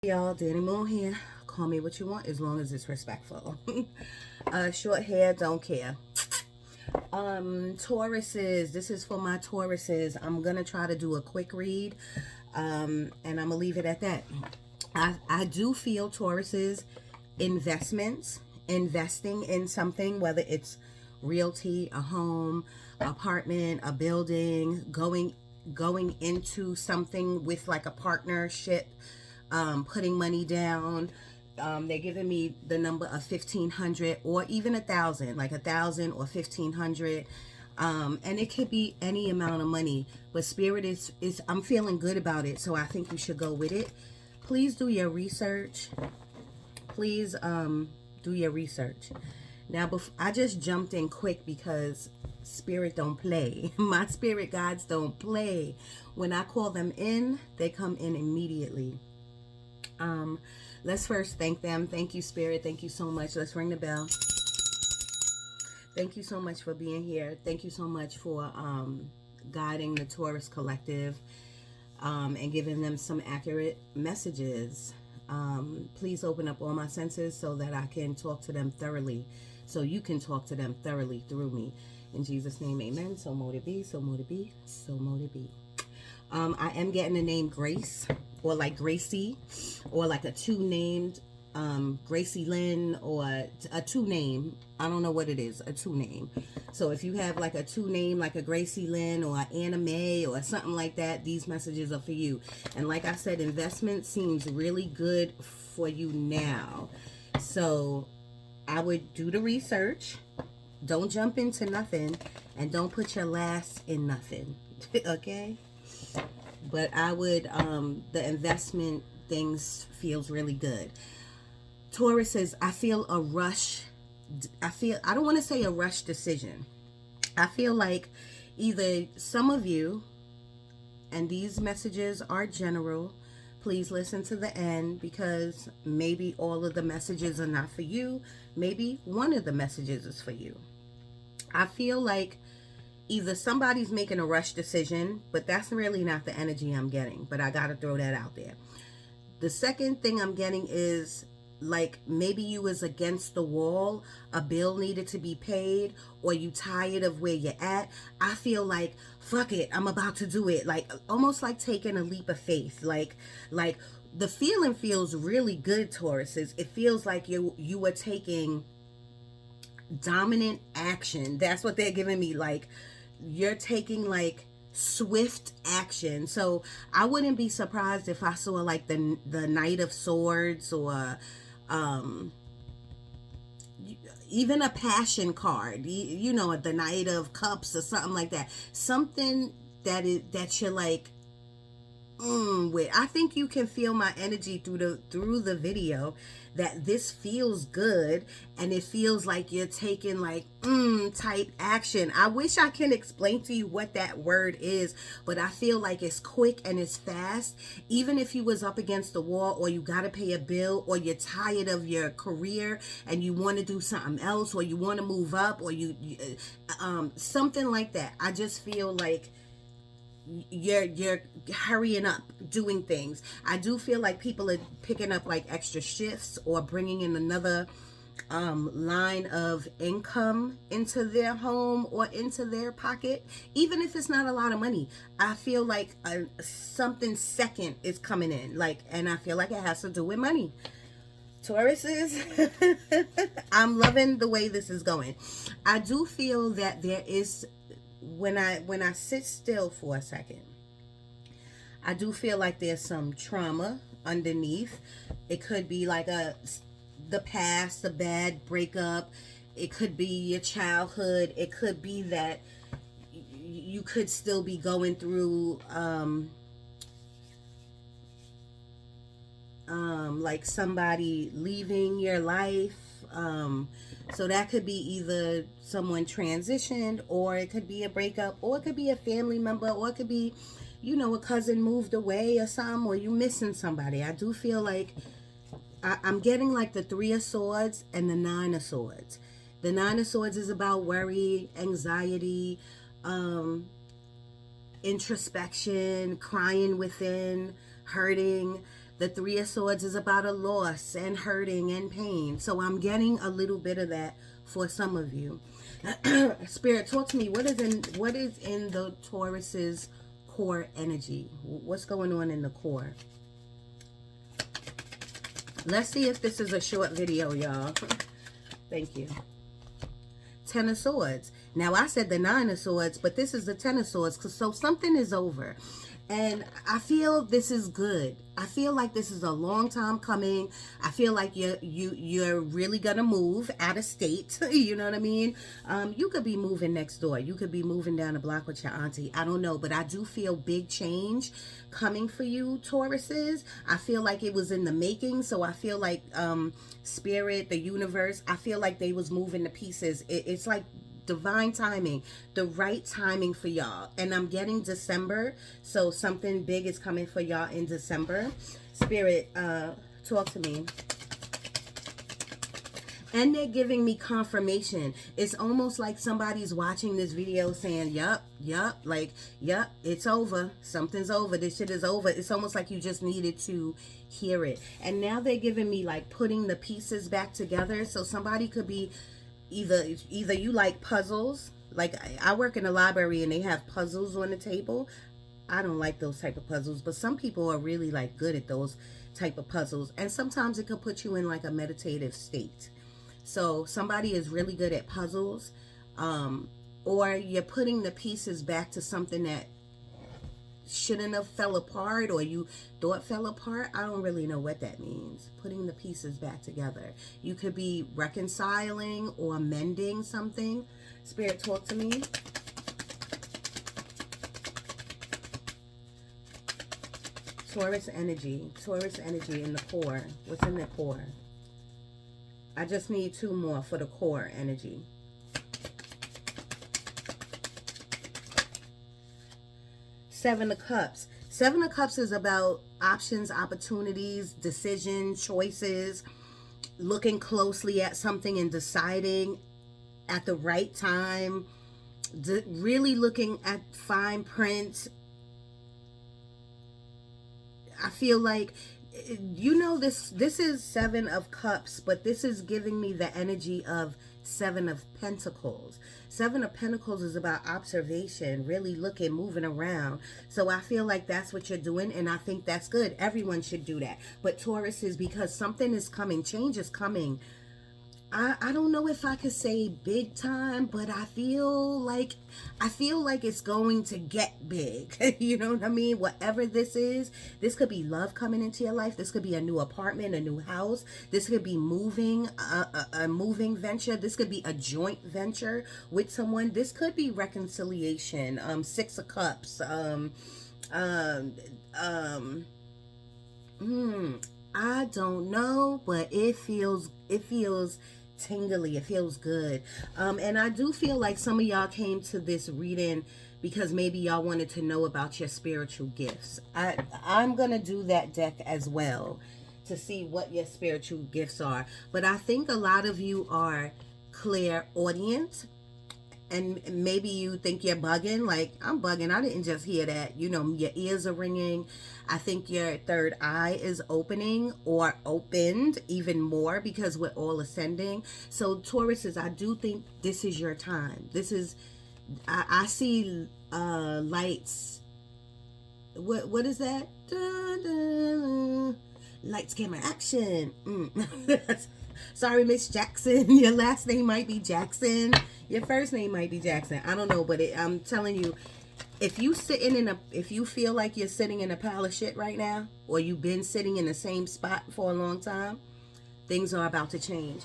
Y'all, Danny Moon here. Call me what you want as long as it's respectful. Short hair, don't care. Tauruses, this is for my Tauruses. I'm gonna try to do a quick read, and I'm gonna leave it at that. I do feel Tauruses investments, investing in something, whether it's realty, a home, apartment, a building, going into something with like a partnership, putting money down. They're giving me the number of 1,500 or even 1,000, like 1,000 or 1,500. And it could be any amount of money, but spirit is I'm feeling good about it, so I think you should go with it. Please do your research. Please do your research. Now, I just jumped in quick because spirit don't play. My spirit guides don't play. When I call them in, they come in immediately. Let's first thank them. Thank you, spirit. Thank you so much. Let's ring the bell. Thank you so much for being here. Thank you so much for guiding the Taurus collective, and giving them some accurate messages. Please open up all my senses so that I can talk to them thoroughly, so you can talk to them thoroughly through me. In Jesus' name, amen. So mote it be, so mote it be, so mote it be. I am getting the name Grace, or like Gracie, or like a two-named Gracie Lynn, or a two-name. I don't know what it is, a two-name. So if you have like a two-name, like a Gracie Lynn or Anna May or something like that, these messages are for you. And like I said, investment seems really good for you now. So I would do the research. Don't jump into nothing, and don't put your last in nothing. Okay? But I would, the investment things feels really good. Taurus says, I feel a rush. I don't want to say a rush decision. I feel like either some of you, and these messages are general, please listen to the end, because maybe all of the messages are not for you. Maybe one of the messages is for you. I feel like either somebody's making a rush decision, but that's really not the energy I'm getting. But I got to throw that out there. The second thing I'm getting is like maybe you was against the wall, a bill needed to be paid, or you tired of where you're at. I feel like, fuck it, I'm about to do it. Like almost like taking a leap of faith. Like the feeling feels really good, Tauruses. It feels like you were taking dominant action. That's what they're giving me. Like you're taking like swift action. So I wouldn't be surprised if I saw like the Knight of Swords, or even a Passion card, you know, the Knight of Cups or something like that. Something that you're like, with. I think you can feel my energy through the video, that this feels good, and it feels like you're taking like type action. I wish I can explain to you what that word is, but I feel like it's quick and it's fast. Even if you was up against the wall, or you got to pay a bill, or you're tired of your career and you want to do something else, or you want to move up, or you something like that. I just feel like you're hurrying up doing things. I do feel like people are picking up like extra shifts, or bringing in another line of income into their home or into their pocket, even if it's not a lot of money. I feel like something second is coming in, like, and I feel like it has to do with money. Tauruses, I'm loving the way this is going. I do feel that there is, when I sit still for a second, I do feel like there's some trauma underneath. It could be like the past, a bad breakup. It could be your childhood. It could be that you could still be going through like somebody leaving your life. So that could be either someone transitioned, or it could be a breakup, or it could be a family member, or it could be, you know, a cousin moved away or something, or you missing somebody. I do feel like I'm getting like the Three of Swords and the Nine of Swords. The Nine of Swords is about worry, anxiety, introspection, crying within, hurting. The Three of Swords is about a loss and hurting and pain. So I'm getting a little bit of that for some of you. Spirit, talk to me. What is in the Taurus's core energy? What's going on in the core? Let's see if this is a short video, y'all. Thank you. Ten of Swords. Now, I said the Nine of Swords, but this is the Ten of Swords. So something is over. And I feel this is good. I feel like this is a long time coming. I feel like you're really gonna move out of state. You know what I mean? You could be moving next door. You could be moving down the block with your auntie. I don't know, but I do feel big change coming for you, Tauruses. I feel like it was in the making. So I feel like spirit, the universe, I feel like they was moving the pieces. It's like divine timing, the right timing for y'all. And I'm getting December, so something big is coming for y'all in December. Spirit, talk to me. And they're giving me confirmation. It's almost like somebody's watching this video saying, yup, like, yup, it's over. Something's over. This shit is over. It's almost like you just needed to hear it. And now they're giving me like putting the pieces back together. So somebody could be either you like puzzles. Like I work in a library and they have puzzles on the table. I don't like those type of puzzles, but some people are really like good at those type of puzzles. And sometimes it could put you in like a meditative state. So somebody is really good at puzzles, or you're putting the pieces back to something that shouldn't have fell apart or you thought fell apart. I don't really know what that means. Putting the pieces back together. You could be reconciling or mending something. Spirit, talk to me. Taurus energy in the core. What's in the core? I just need two more for the core energy. Seven of Cups. Seven of Cups is about options, opportunities, decisions, choices, looking closely at something and deciding at the right time, really looking at fine print. I feel like, you know, this is Seven of Cups, but this is giving me the energy of Seven of Pentacles. Seven of Pentacles is about observation, really looking, moving around. So I feel like that's what you're doing, and I think that's good. Everyone should do that. But Taurus is because something is coming, change is coming. I don't know if I could say big time, but I feel like it's going to get big. You know what I mean? Whatever this is, this could be love coming into your life. This could be a new apartment, a new house. This could be moving, a moving venture. This could be a joint venture with someone. This could be reconciliation. Six of Cups. I don't know, but it feels tingly. It feels good. And I do feel like some of y'all came to this reading because maybe y'all wanted to know about your spiritual gifts. I'm gonna do that deck as well to see what your spiritual gifts are. But I think a lot of you are clairaudient, and maybe you think you're bugging. Like, I'm bugging. I didn't just hear that. You know, your ears are ringing. I think your third eye is opening or opened even more because we're all ascending. So Tauruses, I do think this is your time. This is, I see lights. What is that? Dun, dun. Lights, camera, action. Sorry, Miss Jackson. Your last name might be Jackson. Your first name might be Jackson. I don't know, but I'm telling you, if you feel like you're sitting in a pile of shit right now, or you've been sitting in the same spot for a long time, things are about to change.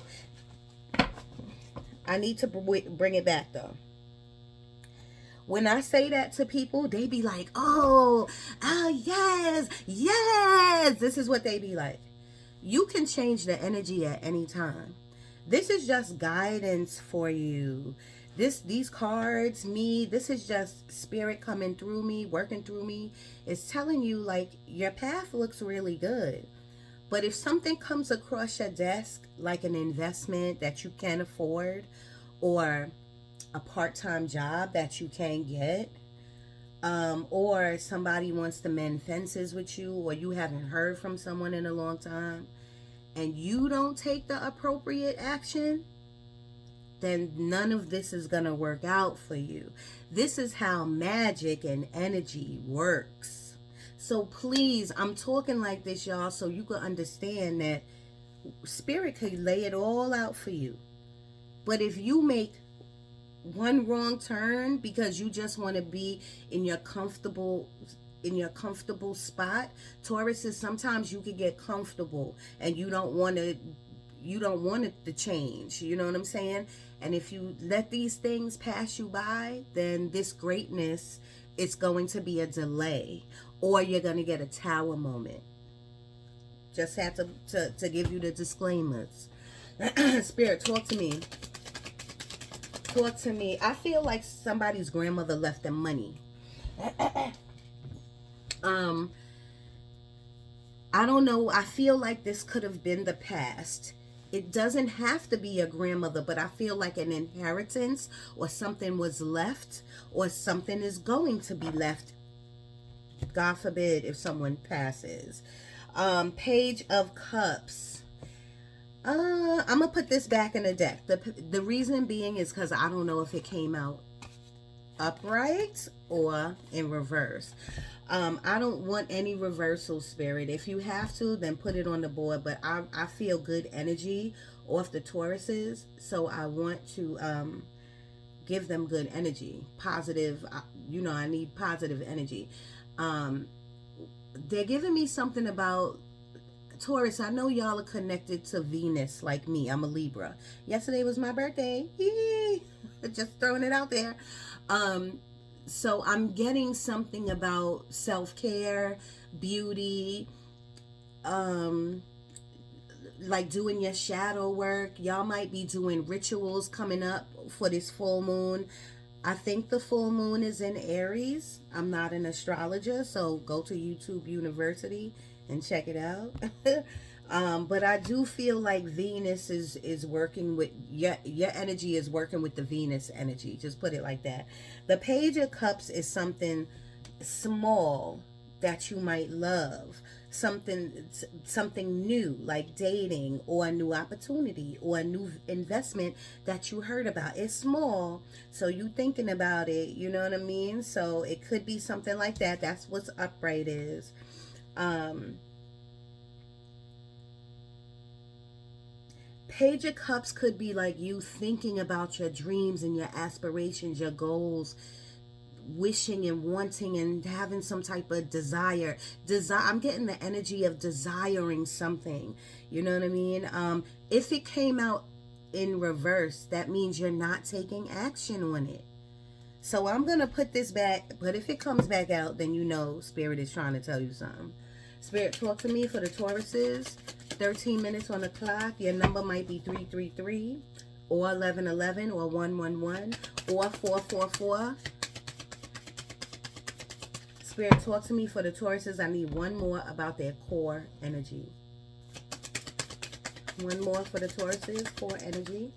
I need to bring it back though. When I say that to people, they be like, oh, yes. This is what they be like. You can change the energy at any time. This is just guidance for you. These cards, this is just spirit coming through me, working through me. It's telling you, like, your path looks really good. But if something comes across your desk, like an investment that you can't afford, or a part-time job that you can't get, Or somebody wants to mend fences with you, or you haven't heard from someone in a long time, and you don't take the appropriate action, then none of this is going to work out for you. This is how magic and energy works. So please, I'm talking like this, y'all, so you can understand that spirit could lay it all out for you. But if you make one wrong turn because you just want to be in your comfortable spot, Taurus, is sometimes you could get comfortable and you don't want it to change, you know what I'm saying? And if you let these things pass you by, then this greatness is going to be a delay, or you're going to get a tower moment. Just have to give you the disclaimers. Spirit, talk to me. Talk to me. I feel like somebody's grandmother left them money. I don't know. I feel like this could have been the past. It doesn't have to be your grandmother, but I feel like an inheritance or something was left, or something is going to be left. God forbid if someone passes. Page of Cups. I'm gonna put this back in the deck. The reason being is because I don't know if it came out upright or in reverse. I don't want any reversal, Spirit. If you have to, then put it on the board. But I feel good energy off the Tauruses, so I want to give them good energy, positive. I need positive energy. They're giving me something about Taurus. I know y'all are connected to Venus like me. I'm a Libra. Yesterday was my birthday. Just throwing it out there. So I'm getting something about self-care, beauty, like doing your shadow work. Y'all might be doing rituals coming up for this full moon. I think the full moon is in Aries. I'm not an astrologer, so go to YouTube University and check it out. But I do feel like Venus is working with your energy, is working with the Venus energy. Just put it like that. The Page of Cups is something small that you might love, something new, like dating or a new opportunity or a new investment that you heard about. It's small, so you thinking about it, you know what I mean? So it could be something like that. That's what upright is. Page of Cups could be like you thinking about your dreams and your aspirations, your goals, wishing and wanting and having some type of desire. I'm getting the energy of desiring something. You know what I mean? If it came out in reverse, that means you're not taking action on it. So I'm going to put this back, but if it comes back out, then you know Spirit is trying to tell you something. Spirit, talk to me for the Tauruses. 13 minutes on the clock. Your number might be 333 or 1111 or 111 or 444. Spirit, talk to me for the Tauruses. I need one more about their core energy. One more for the Tauruses, core energy.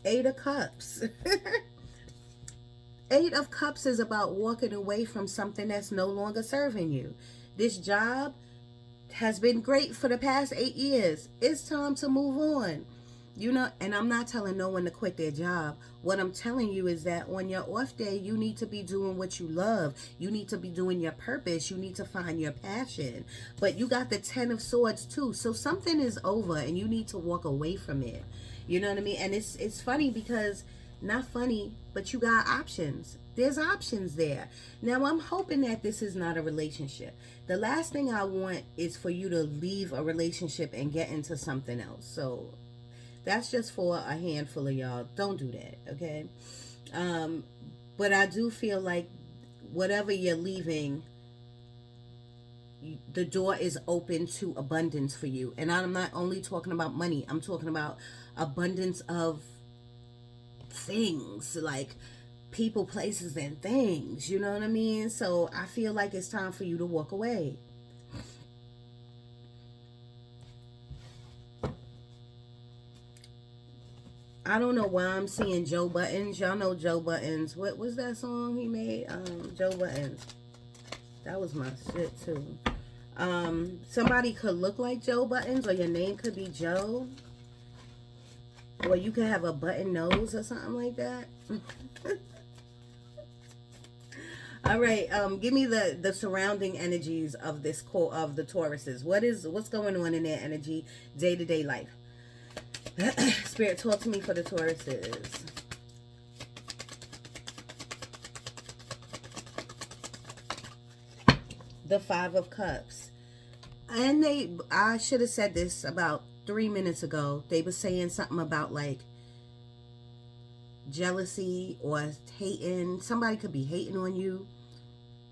Eight of Cups. Eight of Cups is about walking away from something that's no longer serving you. This job has been great for the past 8 years. It's time to move on. You know, and I'm not telling no one to quit their job. What I'm telling you is that on your off day, you need to be doing what you love. You need to be doing your purpose. You need to find your passion. But you got the 10 of Swords too. So something is over and you need to walk away from it. You know what I mean? And it's funny because, not funny, but you got options. There's options there. Now, I'm hoping that this is not a relationship. The last thing I want is for you to leave a relationship and get into something else. So that's just for a handful of y'all. Don't do that, okay? But I do feel like whatever you're leaving, the door is open to abundance for you. And I'm not only talking about money. I'm talking about abundance of things, like people, places, and things. You know what I mean? So I feel like it's time for you to walk away. I don't know why I'm seeing Joe Buttons. Y'all know Joe Buttons. What was that song he made? Joe Buttons. That was my shit too. Somebody could look like Joe Buttons, or your name could be Joe. Or you could have a button nose or something like that. All right, give me the surrounding energies of this core of the Tauruses. What's going on in their energy, day-to-day life? Spirit, talk to me for the Tauruses. The Five of Cups. And I should have said this about 3 minutes ago. They were saying something about like jealousy or hating. Somebody could be hating on you,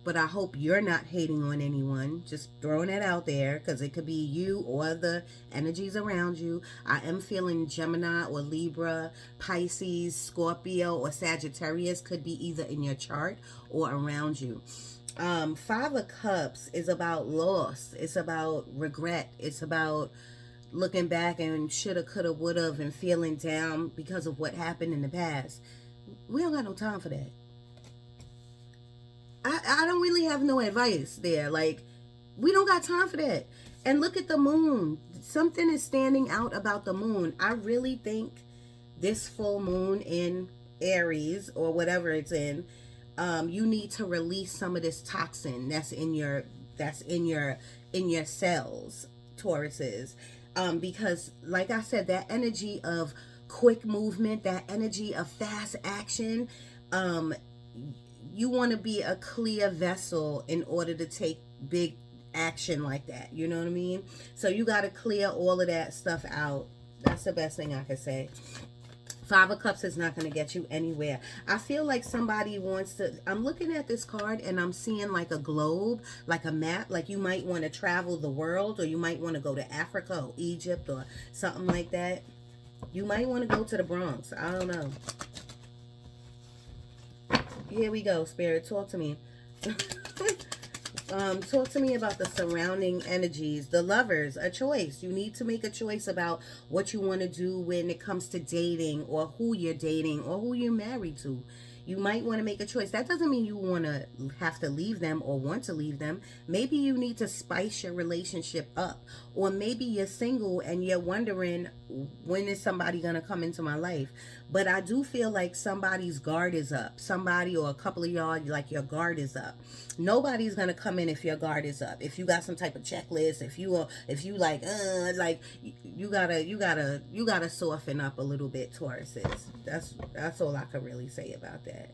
but I hope you're not hating on anyone. Just throwing that out there, because it could be you or the energies around you. I am feeling Gemini or Libra, Pisces, Scorpio, or Sagittarius could be either in your chart or around you. Five of Cups is about loss. It's about regret. It's about looking back and shoulda, coulda, woulda, and feeling down because of what happened in the past. We don't got no time for that. I don't really have no advice there. Like, we don't got time for that. And look at the moon. Something is standing out about the moon. I really think this full moon in Aries or whatever it's in, you need to release some of this toxin that's in your cells, Tauruses. Because like I said, that energy of quick movement, that energy of fast action, you want to be a clear vessel in order to take big action like that. You know what I mean? So you got to clear all of that stuff out. That's the best thing I can say. Five of Cups is not going to get you anywhere. I feel like somebody wants to... I'm looking at this card and I'm seeing like a globe, like a map. Like you might want to travel the world, or you might want to go to Africa or Egypt or something like that. You might want to go to the Bronx. I don't know. Here we go, Spirit. Talk to me. Talk to me about the surrounding energies. The Lovers, a choice. You need to make a choice about what you want to do when it comes to dating, or who you're dating, or who you're married to. You might want to make a choice. That doesn't mean you want to have to leave them or want to leave them. Maybe you need to spice your relationship up. Or maybe you're single and you're wondering, when is somebody going to come into my life? But I do feel like somebody's guard is up. Somebody or a couple of y'all, like your guard is up. Nobody's going to come in if your guard is up. If you got some type of checklist, if you gotta soften up a little bit, Tauruses. That's all I can really say about that.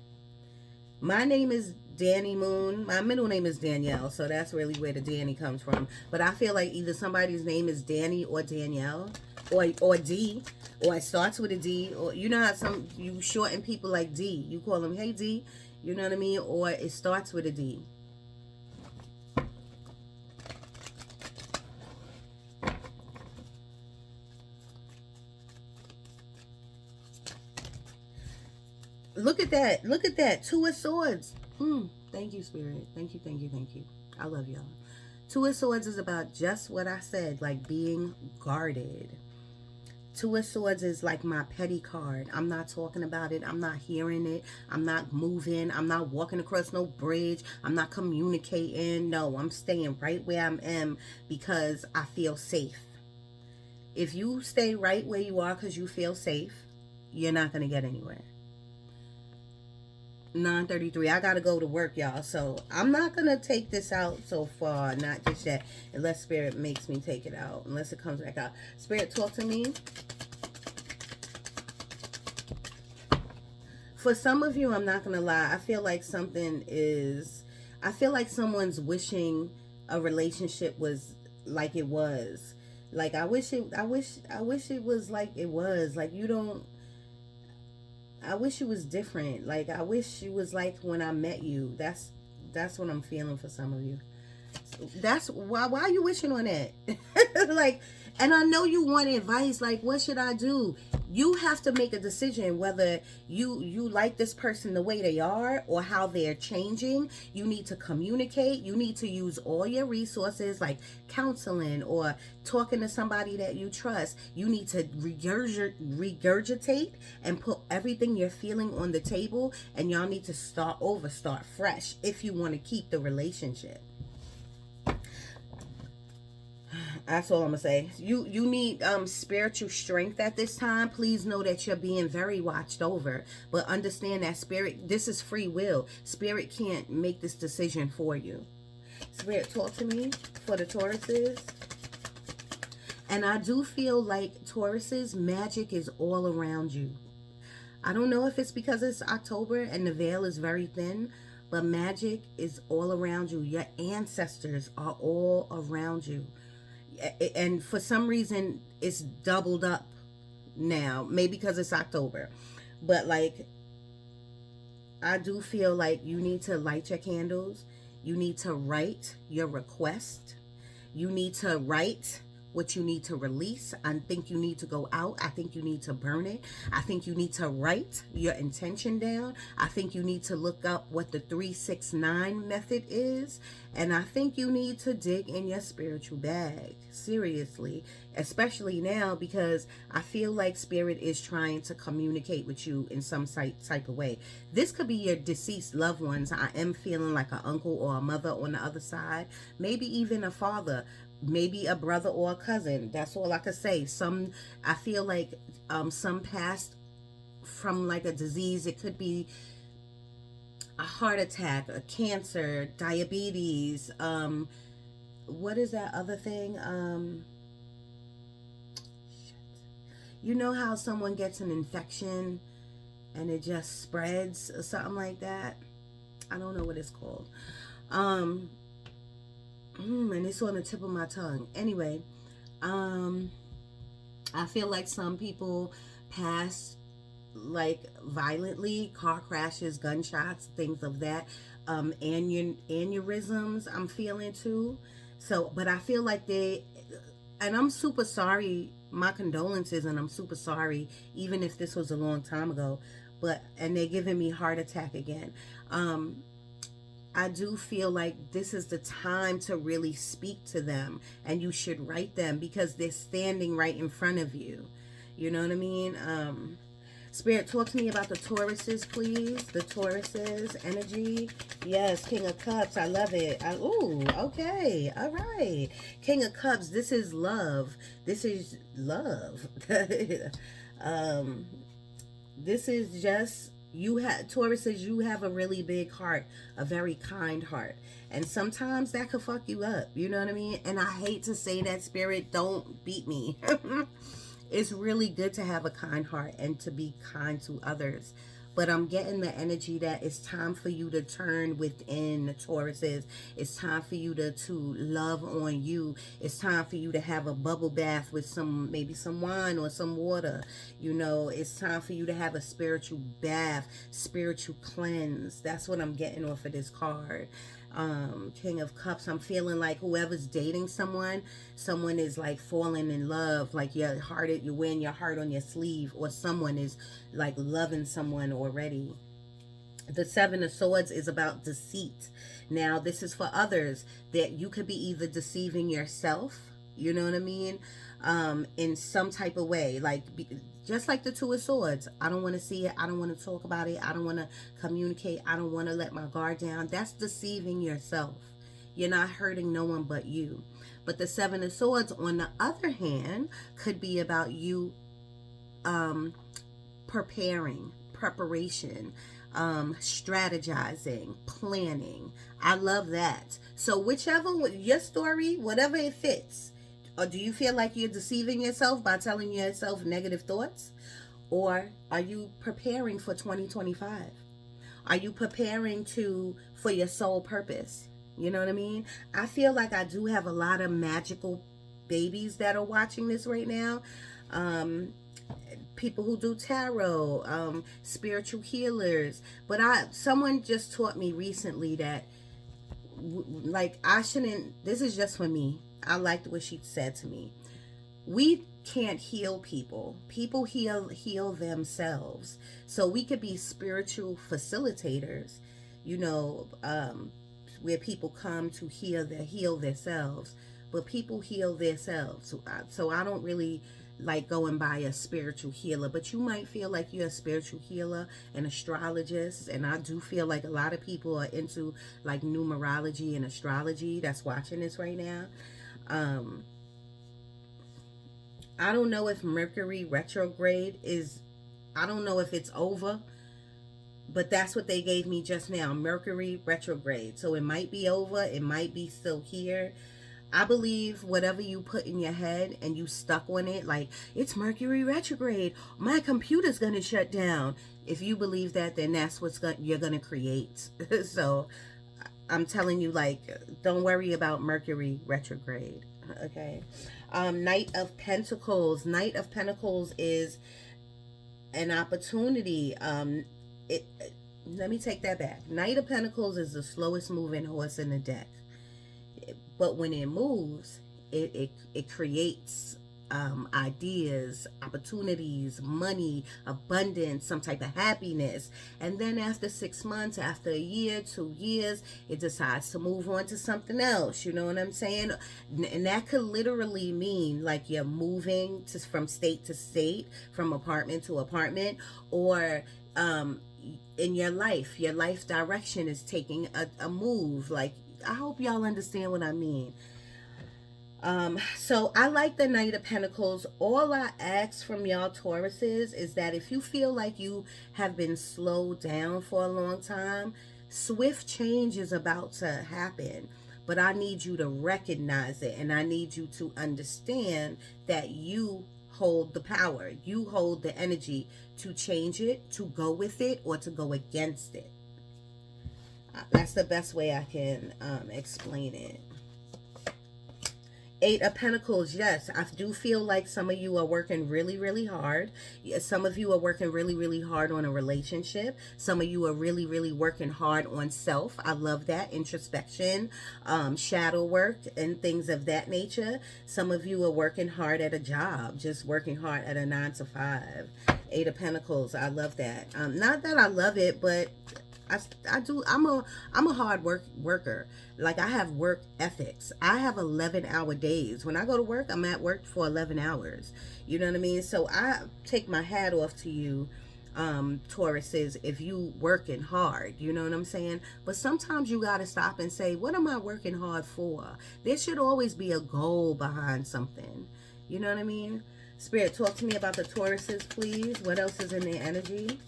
My name is Danny Moon. My middle name is Danielle, so that's really where the Danny comes from. But I feel like either somebody's name is Danny or Danielle, or D, or it starts with a D, or you know how you shorten people like D. You call them, hey D, you know what I mean? Or it starts with a D. Look at that. Look at that. Two of Swords. Thank you, Spirit. Thank you, thank you, thank you. I love y'all. Two of Swords is about just what I said, like being guarded. Two of Swords is like my petty card. I'm not talking about it. I'm not hearing it. I'm not moving. I'm not walking across no bridge. I'm not communicating. No, I'm staying right where I am because I feel safe. If you stay right where you are because you feel safe, you're not going to get anywhere. 9:33. I gotta go to work, y'all, so I'm not gonna take this out so far, not just yet, unless Spirit makes me take it out, unless it comes back out. Spirit, talk to me. For some of you, I'm not gonna lie, I feel like I feel like someone's wishing a relationship was like it was. Like I wish it was like it was. Like I wish it was different. Like I wish it was like when I met you. That's what I'm feeling for some of you. That's why are you wishing on that? Like, and I know you want advice, like what should I do? You have to make a decision whether you like this person the way they are or how they're changing. You need to communicate. You need to use all your resources, like counseling or talking to somebody that you trust. You need to regurgitate and put everything you're feeling on the table, and y'all need to start over, start fresh if you want to keep the relationship. That's all I'm gonna say. You need spiritual strength at this time. Please know that you're being very watched over, but understand that spirit, this is free will. Spirit can't make this decision for you. Spirit, talk to me for the Tauruses. And I do feel like Tauruses, magic is all around you. I don't know if it's because it's October and the veil is very thin, but magic is all around you. Your ancestors are all around you. And for some reason it's doubled up now, maybe because it's October, but like I do feel like you need to light your candles, you need to write your request, you need to write what you need to release. I think you need to go out. I think you need to burn it. I think you need to write your intention down. I think you need to look up what the 369 method is. And I think you need to dig in your spiritual bag. Seriously. Especially now, because I feel like spirit is trying to communicate with you in some type of way. This could be your deceased loved ones. I am feeling like an uncle or a mother on the other side. Maybe even a father. Maybe a brother or a cousin. That's all I could say. I feel like some passed from like a disease. It could be a heart attack, a cancer, diabetes. What is that other thing? You know how someone gets an infection and it just spreads or something like that? I don't know what it's called. And it's on the tip of my tongue. Anyway, I feel like some people pass like violently, car crashes, gunshots, things of that. Aneurysms I'm feeling too. So, but I feel like and I'm super sorry, my condolences, and I'm super sorry, even if this was a long time ago, and they're giving me heart attack again. I do feel like this is the time to really speak to them, and you should write them because they're standing right in front of you. You know what I mean? Spirit, talk to me about the Tauruses, please. The Tauruses energy. Yes, King of Cups. I love it. Ooh, okay. All right. King of Cups. This is love. This is love. This is just... Taurus says you have a really big heart, a very kind heart, and sometimes that could fuck you up, you know what I mean? And I hate to say that, Spirit, don't beat me. It's really good to have a kind heart and to be kind to others, but I'm getting the energy that it's time for you to turn within, the Tauruses. It's time for you to love on you. It's time for you to have a bubble bath with maybe some wine or some water. You know, it's time for you to have a spiritual bath, spiritual cleanse. That's what I'm getting off of this card. King of Cups, I'm feeling like whoever's dating someone is like falling in love, like you're wearing your heart on your sleeve, or someone is like loving someone already. The Seven of Swords is about deceit. Now, this is for others, that you could be either deceiving yourself, you know what I mean, in some type of way, like just like the Two of Swords. I don't want to see it. I don't want to talk about it. I don't want to communicate. I don't want to let my guard down. That's deceiving yourself. You're not hurting no one but you. But the Seven of Swords, on the other hand, could be about you preparation, strategizing, planning. I love that. So whichever, your story, whatever it fits. Or do you feel like you're deceiving yourself by telling yourself negative thoughts? Or are you preparing for 2025? Are you preparing for your soul purpose? You know what I mean? I feel like I do have a lot of magical babies that are watching this right now. People who do tarot, spiritual healers. But someone just taught me recently that like, I shouldn't, this is just for me. I liked what she said to me. We can't heal people. People heal themselves. So we could be spiritual facilitators, you know, where people come to heal themselves, but people heal themselves. So I don't really like going by a spiritual healer, but you might feel like you're a spiritual healer, an astrologist, and I do feel like a lot of people are into like numerology and astrology that's watching this right now. um I don't know if Mercury retrograde is, I don't know if it's over, but that's what they gave me just now, Mercury retrograde. So it might be over, it might be still here. I believe whatever you put in your head and you stuck on it, like, it's Mercury retrograde, my computer's gonna shut down. If you believe that, then that's you're gonna create. So I'm telling you, like, don't worry about Mercury retrograde. Okay. Knight of Pentacles. Knight of Pentacles is an opportunity. It. Let me take that back. Knight of Pentacles is the slowest moving horse in the deck, but when it moves, it creates ideas, opportunities, money, abundance, some type of happiness. And then after 6 months, after a year, 2 years, it decides to move on to something else. You know what I'm saying? And that could literally mean like you're moving from state to state, from apartment to apartment, or in your life direction is taking a move. Like, I hope y'all understand what I mean. So I like the Knight of Pentacles. All I ask from y'all Tauruses is that if you feel like you have been slowed down for a long time, swift change is about to happen. But I need you to recognize it, and I need you to understand that you hold the power. You hold the energy to change it, to go with it, or to go against it. That's the best way I can explain it. Eight of Pentacles, yes, I do feel like some of you are working really, really hard. Some of you are working really, really hard on a relationship. Some of you are really, really working hard on self. I love that. Introspection, shadow work, and things of that nature. Some of you are working hard at a job, just working hard at a 9 to 5. Eight of Pentacles, I love that. Not that I love it, but I do. I'm a hard worker. Like, I have work ethics. I have 11-hour days. When I go to work, I'm at work for 11 hours. You know what I mean? So I take my hat off to you, Tauruses, if you working hard. You know what I'm saying? But sometimes you got to stop and say, what am I working hard for? There should always be a goal behind something. You know what I mean? Spirit, talk to me about the Tauruses, please. What else is in their energy?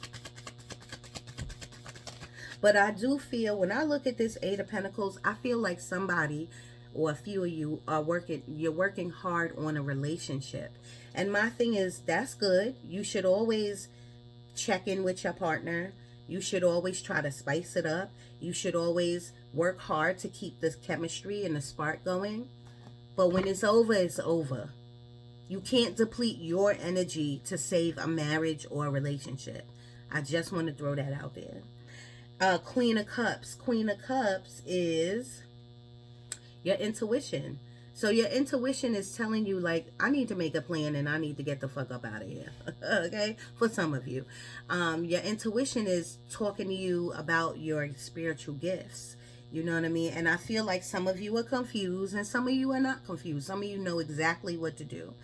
But I do feel, when I look at this Eight of Pentacles, I feel like somebody or a few of you are you're working hard on a relationship. And my thing is, that's good. You should always check in with your partner. You should always try to spice it up. You should always work hard to keep this chemistry and the spark going. But when it's over, it's over. You can't deplete your energy to save a marriage or a relationship. I just want to throw that out there. Queen of Cups. Queen of Cups is your intuition. So your intuition is telling you, like, I need to make a plan and I need to get the fuck up out of here. Okay? For some of you. Your intuition is talking to you about your spiritual gifts. You know what I mean? And I feel like some of you are confused and some of you are not confused. Some of you know exactly what to do.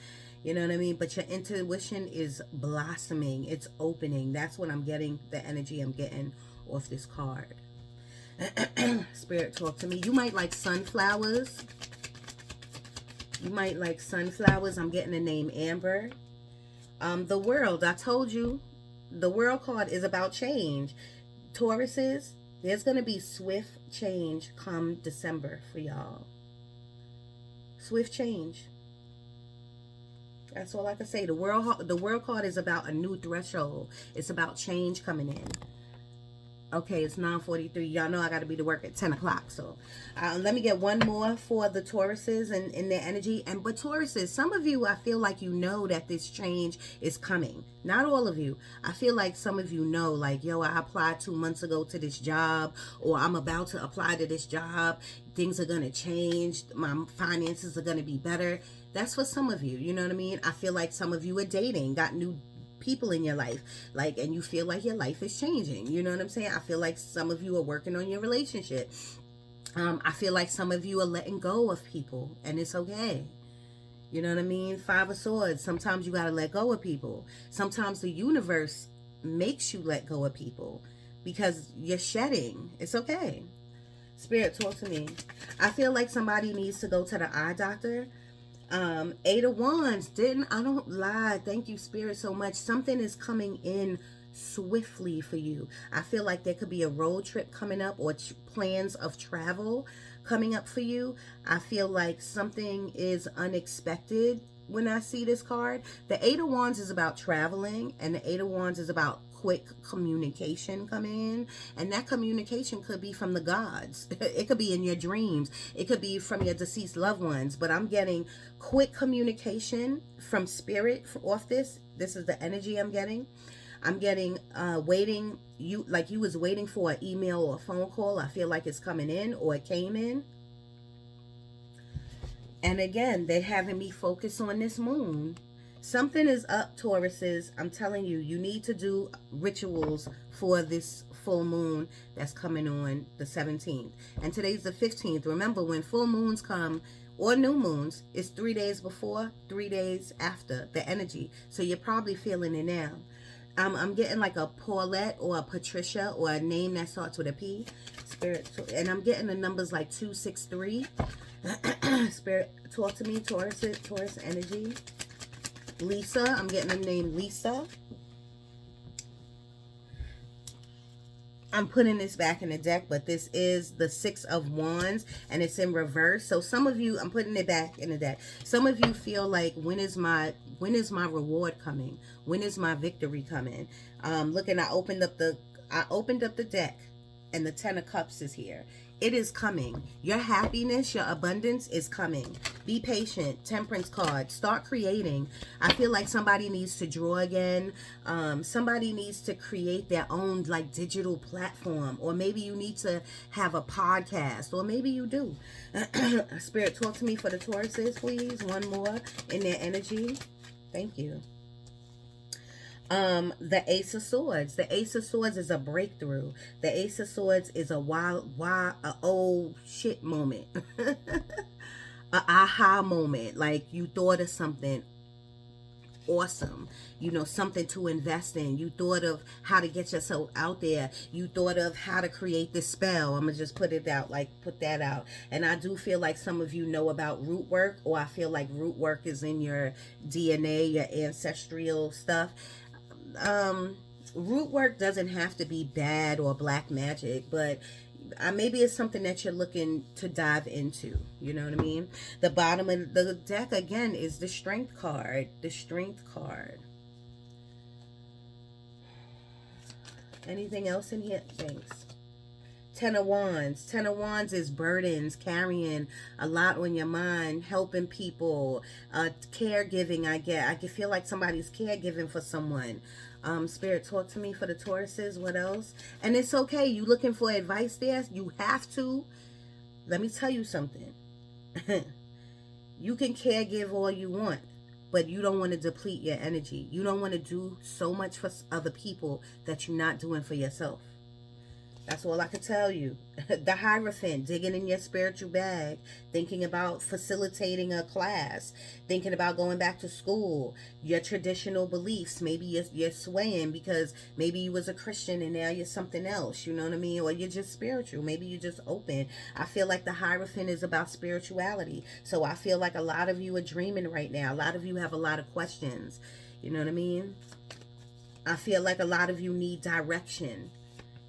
You know what I mean? But your intuition is blossoming. It's opening. That's what I'm getting, the energy I'm getting off this card. Spirit, talk to me. You might like sunflowers. You might like sunflowers. I'm getting the name Amber. The World. I told you, the World card is about change. Tauruses, there's going to be swift change come December for y'all. Swift change. That's all I can say. The World card is about a new threshold. It's about change coming in. Okay, it's 9:43. Y'all know I got to be to work at 10 o'clock. So let me get one more for the Tauruses and their energy. But Tauruses, some of you, I feel like you know that this change is coming. Not all of you. I feel like some of you know, like, yo, I applied 2 months ago to this job, or I'm about to apply to this job. Things are going to change. My finances are going to be better. That's for some of you. You know what I mean? I feel like some of you are dating, got new people in your life, like, and you feel like your life is changing. You know what I'm saying? I feel like some of you are working on your relationship. I feel like some of you are letting go of people, and it's okay. You know what I mean? Five of Swords. Sometimes you got to let go of people. Sometimes the universe makes you let go of people because you're shedding. It's okay. Spirit, talk to me. I feel like somebody needs to go to the eye doctor. Eight of Wands. I don't lie. Thank you, Spirit, so much. Something is coming in swiftly for you. I feel like there could be a road trip coming up, or plans of travel coming up for you. I feel like something is unexpected when I see this card. The Eight of Wands is about traveling, and the Eight of Wands is about quick communication coming in, and that communication could be from the gods. It could be in your dreams. It could be from your deceased loved ones, but I'm getting quick communication from Spirit off this. This is the energy I'm getting. I'm getting waiting, you like you was waiting for an email or a phone call. I feel like it's coming in, or it came in. And again, they're having me focus on this moon. Something is up, Tauruses. I'm telling you, you need to do rituals for this full moon that's coming on the 17th. And today's the 15th. Remember, when full moons come, or new moons, it's 3 days before, 3 days after the energy. So you're probably feeling it now. I'm getting like a Paulette or a Patricia, or a name that starts with a P. Spirit, and I'm getting the numbers like 263. Spirit, talk to me, Taurus energy. Lisa, I'm getting the name Lisa. I'm putting this back in the deck, but this is the Six of Wands, and it's in reverse. So some of you, I'm putting it back in the deck. Some of you feel like, when is my reward coming? When is my victory coming? Looking, I opened up the deck, and the Ten of Cups is here. It is coming. Your happiness, your abundance is coming. Be patient. Temperance card. Start creating. I feel like somebody needs to draw again. Somebody needs to create their own like digital platform. Or maybe you need to have a podcast. Or maybe you do. Spirit, talk to me for the Tauruses, please. One more in their energy. Thank you. The Ace of Swords. The Ace of Swords is a breakthrough. The Ace of Swords is a oh shit moment. A aha moment. Like you thought of something awesome, you know, something to invest in. You thought of how to get yourself out there. You thought of how to create this spell. I'm gonna just put it out, like put that out. And I do feel like some of you know about root work, or I feel like root work is in your DNA, your ancestral stuff. Root work doesn't have to be bad or black magic, but maybe it's something that you're looking to dive into. You know what I mean? The bottom of the deck again is the Strength card. The Strength card. Anything else in here? Thanks. Ten of Wands. Ten of Wands is burdens, carrying a lot on your mind, helping people, caregiving. I can feel like somebody's caregiving for someone. Spirit, talk to me for the Tauruses. What else? And it's okay. You looking for advice there? You have to. Let me tell you something. You can caregive all you want, but you don't want to deplete your energy. You don't want to do so much for other people that you're not doing for yourself. That's all I can tell you. The Hierophant, digging in your spiritual bag, thinking about facilitating a class, thinking about going back to school, your traditional beliefs. Maybe you're swaying because maybe you was a Christian and now you're something else, you know what I mean? Or you're just spiritual. Maybe you're just open. I feel like the Hierophant is about spirituality. So I feel like a lot of you are dreaming right now. A lot of you have a lot of questions. You know what I mean? I feel like a lot of you need direction.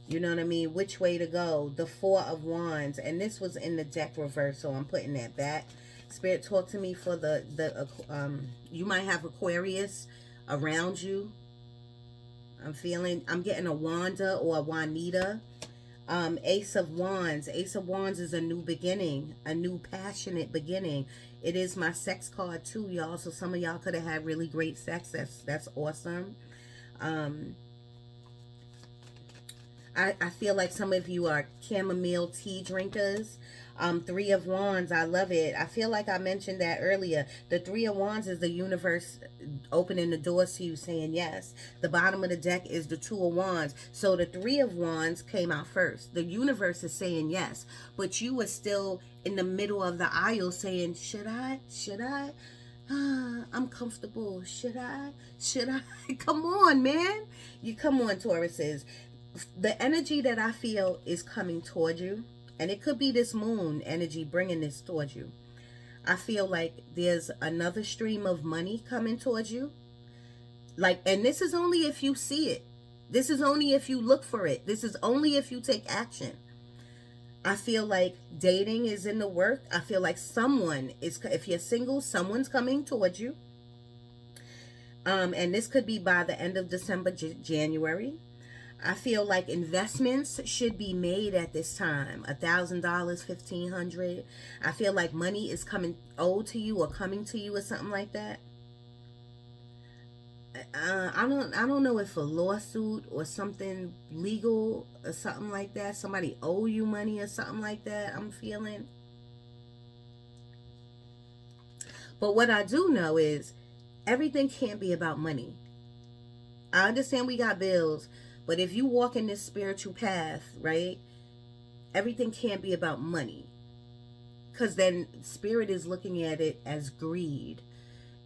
You know what I mean? Which way to go? The Four of Wands. And this was in the deck reverse, so I'm putting that back. Spirit, talk to me for you might have Aquarius around you. I'm getting a Wanda or a Juanita. Ace of Wands. Ace of Wands is a new beginning, a new passionate beginning. It is my sex card too, y'all. So some of y'all could have had really great sex. That's awesome. Um, I feel like some of you are chamomile tea drinkers. Three of Wands, I love it. I feel like I mentioned that earlier. The Three of Wands is the universe opening the doors to you, saying yes. The bottom of the deck is the Two of Wands. So the Three of Wands came out first. The universe is saying yes, but you are still in the middle of the aisle saying, should I? Should I? I'm comfortable. Should I? Should I? Come on, man. You come on, Tauruses. The energy that I feel is coming toward you, and it could be this moon energy bringing this towards you. I feel like there's another stream of money coming towards you. Like, and this is only if you see it. This is only if you look for it. This is only if you take action. I feel like dating is in the work. I feel like someone is, if you're single, someone's coming towards you. And this could be by the end of December, January. I feel like investments should be made at this time. $1,000, $1,500. I feel like money is coming owed to you or coming to you or something like that. I don't know if a lawsuit or something legal or something like that. Somebody owe you money or something like that. I'm feeling. But what I do know is everything can't be about money. I understand we got bills. But if you walk in this spiritual path, right, everything can't be about money. Because then spirit is looking at it as greed.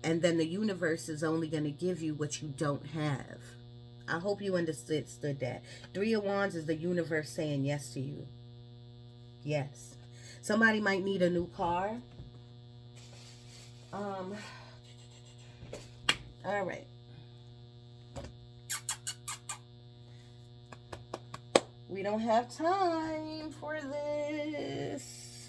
And then the universe is only going to give you what you don't have. I hope you understood that. Three of Wands is the universe saying yes to you. Yes. Somebody might need a new car. All right. We don't have time for this.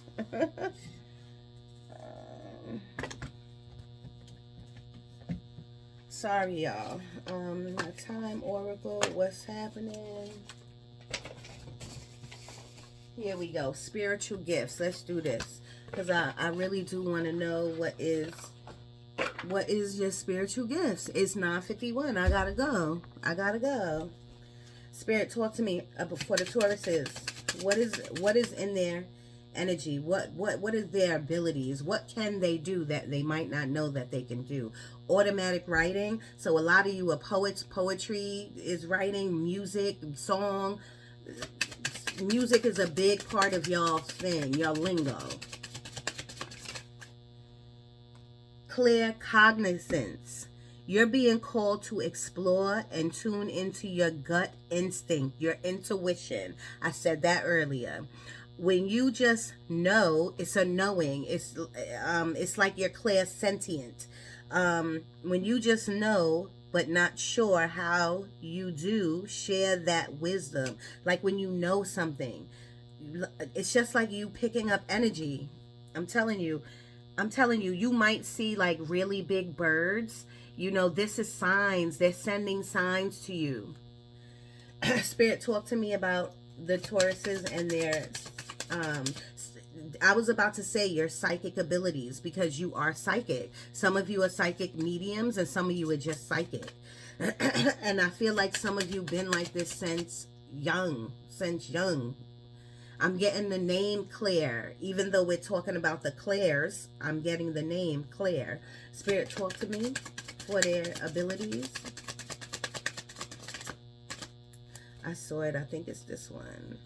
Sorry, y'all. My time oracle, what's happening? Here we go. Spiritual gifts. Let's do this. Because I really do want to know what is your spiritual gifts. It's 9:51. I gotta go. Spirit, talk to me for the Tauruses. What is in their energy? What is their abilities? What can they do that they might not know that they can do? Automatic writing. So a lot of you are poets. Poetry is writing, music, song. Music is a big part of y'all thing, your lingo. Clear cognizance. You're being called to explore and tune into your gut instinct, your intuition. I said that earlier. When you just know, it's a knowing. It's like you're clairsentient. When you just know, but not sure how you do, share that wisdom. Like when you know something, it's just like you picking up energy. I'm telling you, you might see like really big birds. You know, this is signs. They're sending signs to you. Spirit, talk to me about the Tauruses and their, I was about to say your psychic abilities, because you are psychic. Some of you are psychic mediums and some of you are just psychic. And I feel like some of you been like this since young. I'm getting the name Claire. Even though we're talking about the Claires, I'm getting the name Claire. Spirit, talk to me for their abilities. I saw it. I think it's this one.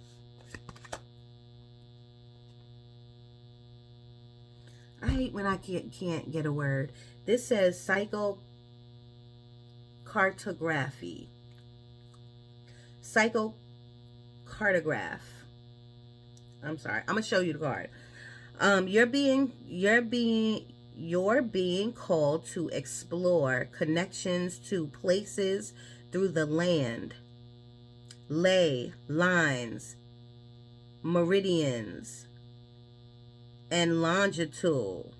I hate when I can't get a word. This says psychocartography. Psychocartograph. I'm sorry. I'm gonna show you the card. You're being called to explore connections to places through the land. Ley lines, meridians, and longitude.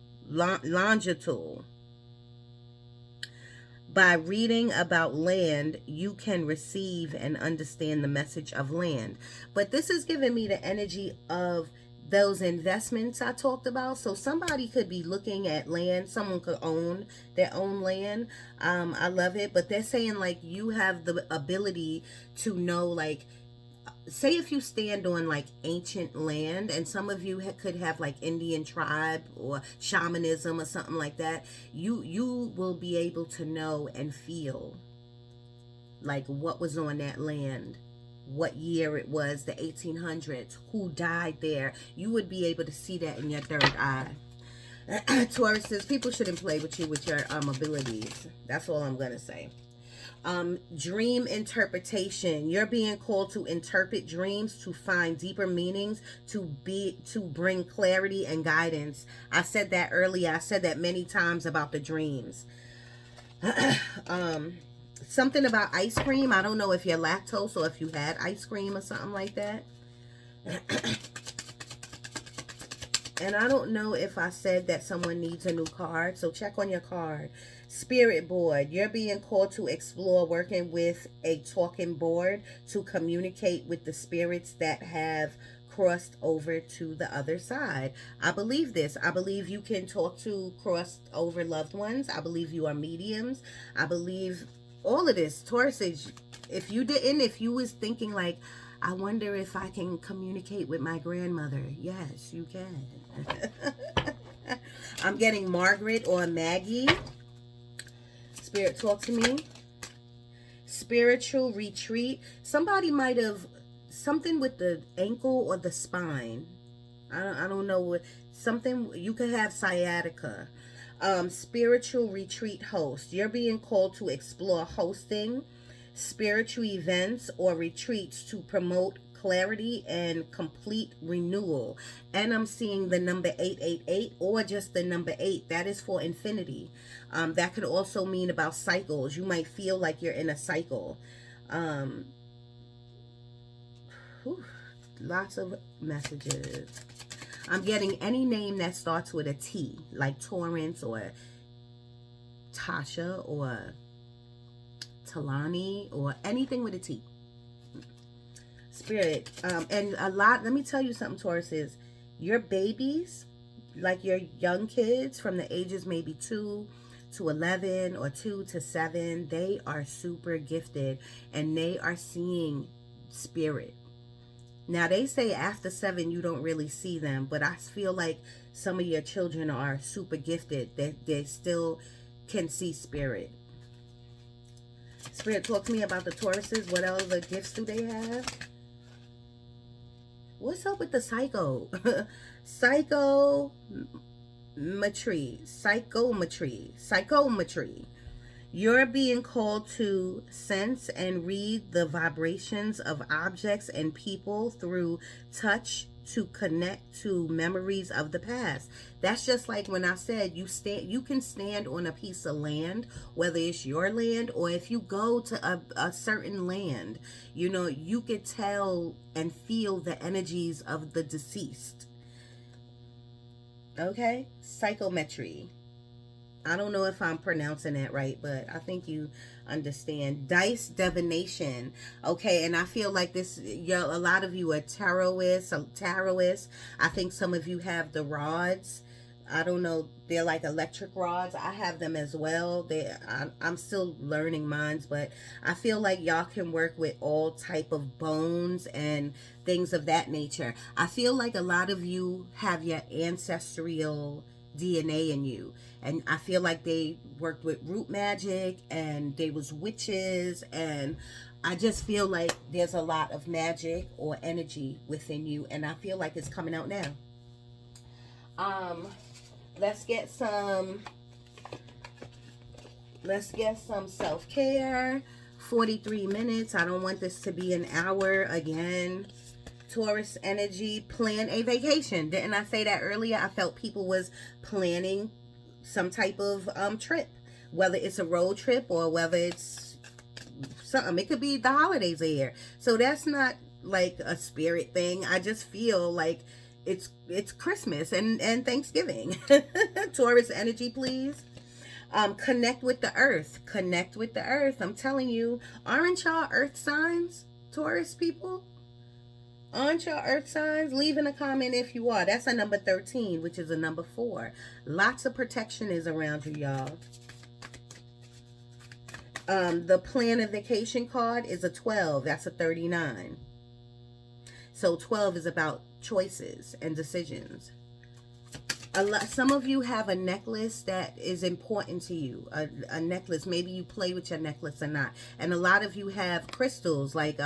By reading about land, you can receive and understand the message of land. But this is giving me the energy of those investments I talked about. So somebody could be looking at land. Someone could own their own land. I love it. But they're saying like you have the ability to know, like, say if you stand on like ancient land, and some of you could have like Indian tribe or shamanism or something like that, you will be able to know and feel like what was on that land, what year it was, the 1800s, who died there. You would be able to see that in your third eye. Taurus says people shouldn't play with you with your abilities. That's all I'm gonna say. Dream interpretation. You're being called to interpret dreams, to find deeper meanings, to bring clarity and guidance. I said that earlier. I said that many times about the dreams. Something about ice cream. I don't know if you're lactose or if you had ice cream or something like that. And I don't know if I said that someone needs a new card, so check on your card. Spirit board. You're being called to explore working with a talking board to communicate with the spirits that have crossed over to the other side. I believe this. I believe you can talk to crossed over loved ones. I believe you are mediums. I believe all of this. Taurus, if you was thinking like, I wonder if I can communicate with my grandmother. Yes, you can. I'm getting Margaret or Maggie. Spirit, talk to me. Spiritual retreat. Somebody might have something with the ankle or the spine. I don't know what. Something, you could have sciatica. Spiritual retreat host. You're being called to explore hosting spiritual events or retreats to promote clarity and complete renewal. And I'm seeing the number 888 or just the number 8. That is for infinity. That could also mean about cycles. You might feel like you're in a cycle. Lots of messages. I'm getting any name that starts with a T, like Torrance or Tasha or Talani or anything with a T. Spirit. And a lot, let me tell you something, Taurus, is your babies, like your young kids from the ages maybe 2 to 11 or 2 to 7, they are super gifted and they are seeing spirit. Now, they say after 7, you don't really see them, but I feel like some of your children are super gifted. They still can see spirit. Spirit, talk to me about the Tauruses. What other gifts do they have? What's up with the psycho? Psychometry. You're being called to sense and read the vibrations of objects and people through touch to connect to memories of the past. That's just like when I said you can stand on a piece of land, whether it's your land or if you go to a certain land, you know, you could tell and feel the energies of the deceased. Okay? Psychometry. I don't know if I'm pronouncing that right, but I think you understand. Dice divination. Okay, and I feel like this, a lot of you are taroists. I think some of you have the rods. I don't know. They're like electric rods. I have them as well. I'm still learning mine, but I feel like y'all can work with all type of bones and things of that nature. I feel like a lot of you have your ancestral DNA in you, and I feel like they worked with root magic and they was witches, and I just feel like there's a lot of magic or energy within you, and I feel like it's coming out now. Let's get some self-care. 43 minutes. I don't want this to be an hour again. Taurus energy, plan a vacation. Didn't I say that earlier? I felt people was planning some type of trip, whether it's a road trip or whether it's something. It could be the holidays are here, so that's not like a spirit thing. I just feel like it's Christmas and Thanksgiving. Taurus energy, please. Connect with the earth. Connect with the earth. I'm telling you, aren't y'all earth signs, Taurus people? Aren't y'all earth signs? Leave in a comment if you are. That's a number 13, which is a number 4. Lots of protection is around you, y'all. The planification card is a 12. That's a 39. So 12 is about choices and decisions. Some of you have a necklace that is important to you. A necklace. Maybe you play with your necklace or not. And a lot of you have crystals like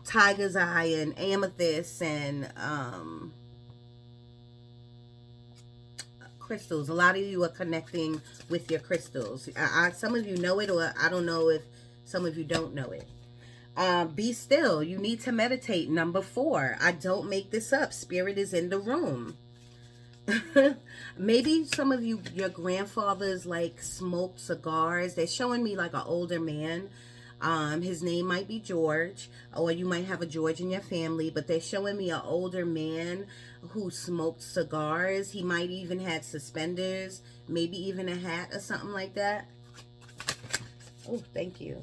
tiger's eye and amethyst and crystals. A lot of you are connecting with your crystals. Some of you know it, or I don't know if some of you don't know it. Be still. You need to meditate. Number 4. I don't make this up. Spirit is in the room. Maybe some of you, your grandfathers like smoked cigars. They're showing me like an older man. His name might be George, or you might have a George in your family, but they're showing me an older man who smoked cigars. He might even had suspenders, maybe even a hat or something like that. Oh, thank you.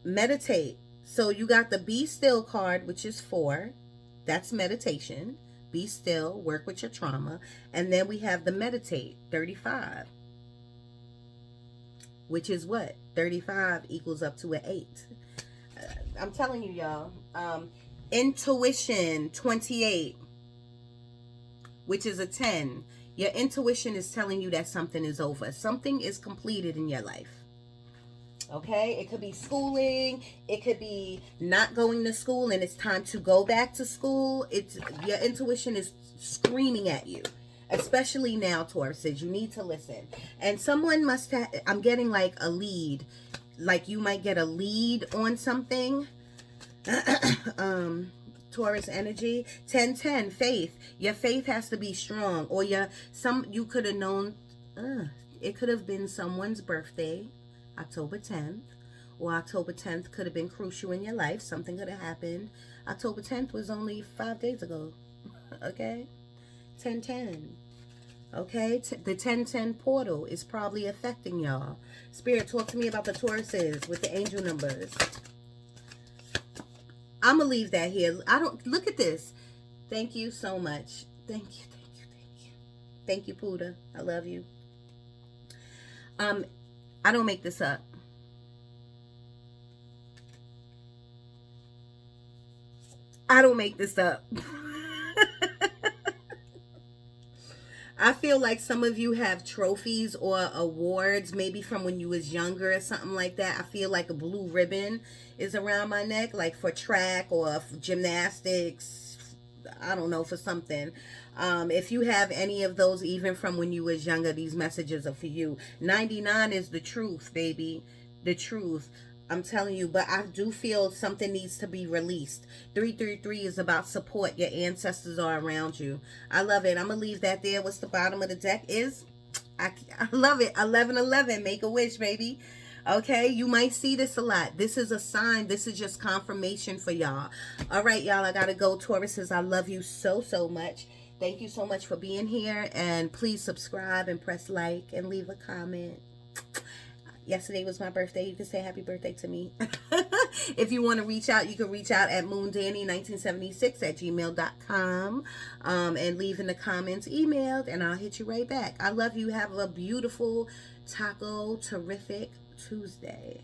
Meditate. So you got the Be Still card, which is 4. That's meditation. Be still, work with your trauma. And then we have the meditate, 35. Which is what? 35 equals up to an 8. I'm telling you, y'all. Intuition, 28. Which is a 10. Your intuition is telling you that something is over. Something is completed in your life. Okay? It could be schooling. It could be not going to school and it's time to go back to school. Your intuition is screaming at you. Especially now, Tauruses, you need to listen. And someone must have, I'm getting like a lead. Like you might get a lead on something. Taurus energy. 10-10, faith. Your faith has to be strong. Or you could have known, it could have been someone's birthday, October 10th. Or October 10th could have been crucial in your life. Something could have happened. October 10th was only 5 days ago. Okay? 10-10. Okay, the 10-10 portal is probably affecting y'all. Spirit, talk to me about the Tauruses with the angel numbers. I'm gonna leave that here. Look at this. Thank you so much. Thank you. Thank you, Puda. I love you. I don't make this up. I don't make this up. I feel like some of you have trophies or awards, maybe from when you was younger or something like that. I feel like a blue ribbon is around my neck, like for track or for gymnastics. I don't know, for something. If you have any of those, even from when you was younger, these messages are for you. 99 is the truth, baby. The truth. I'm telling you, but I do feel something needs to be released. 333 is about support. Your ancestors are around you. I love it. I'm going to leave that there. What's the bottom of the deck is? I love it. 1111. Make a wish, baby. Okay, you might see this a lot. This is a sign. This is just confirmation for y'all. All right, y'all, I got to go. Tauruses, I love you so, so much. Thank you so much for being here. And please subscribe and press like and leave a comment. Yesterday was my birthday. You can say happy birthday to me. If you want to reach out, you can reach out at moondanny1976@gmail.com and leave in the comments emailed, and I'll hit you right back. I love you. Have a beautiful, terrific Tuesday.